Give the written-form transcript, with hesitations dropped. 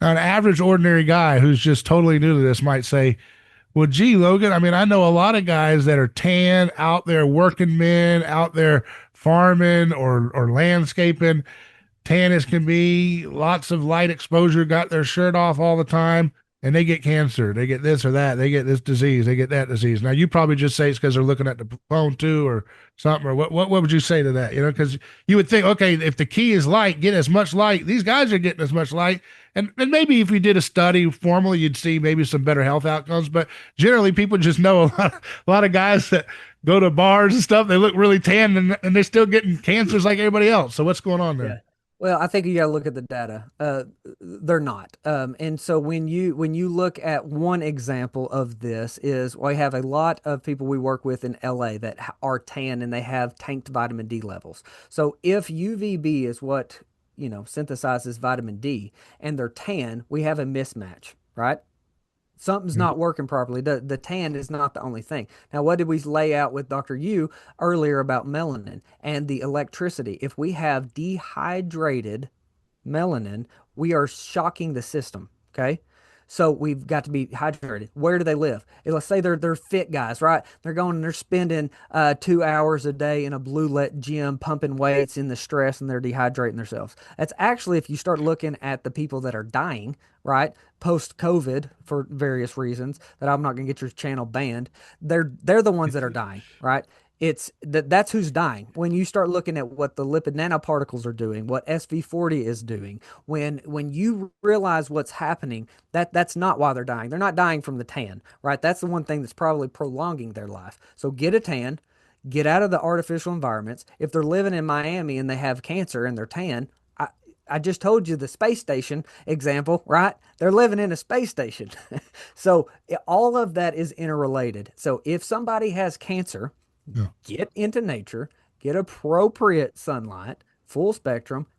Now, an average ordinary guy who's just totally new to this might say, well, gee, Logan, I mean, I know a lot of guys that are tan out there, working men out there farming or landscaping, tan as can be, lots of light exposure, got their shirt off all the time, and they get cancer. They get this or that. They get this disease. They get that disease. Now, you probably just say it's because they're looking at the phone too or something. Or what would you say to that? You know, because you would think, okay, if the key is light, get as much light. These guys are getting as much light. And maybe if you did a study formally, you'd see maybe some better health outcomes. But generally, people just know a lot of guys that go to bars and stuff, they look really tan and they're still getting cancers like everybody else. So what's going on Yeah. there? Well, I think you got to look at the data. They're not. And so when you look at one example of this is we have a lot of people we work with in LA that are tan and they have tanked vitamin D levels. So if UVB is what, synthesizes vitamin D and they're tan, we have a mismatch, right? Something's not working properly. The tan is not the only thing. Now, what did we lay out with Dr. Yu earlier about melanin and the electricity? If we have dehydrated melanin, we are shocking the system. Okay. So we've got to be hydrated. Where do they live? Let's say they're fit guys, right? They're going and they're spending 2 hours a day in a blue lit gym pumping weights in the stress and they're dehydrating themselves. That's actually, if you start looking at the people that are dying, right, post COVID for various reasons that I'm not going to get your channel banned, they're the ones that are dying, right? That's who's dying. When you start looking at what the lipid nanoparticles are doing, what SV40 is doing, when you realize what's happening, that's not why they're dying. They're not dying from the tan, right? That's the one thing that's probably prolonging their life. So get a tan, get out of the artificial environments. If they're living in Miami and they have cancer and they're tan, I just told you the space station example, right? They're living in a space station. So all of that is interrelated. So if somebody has cancer, Yeah. get into nature, get appropriate sunlight, full spectrum,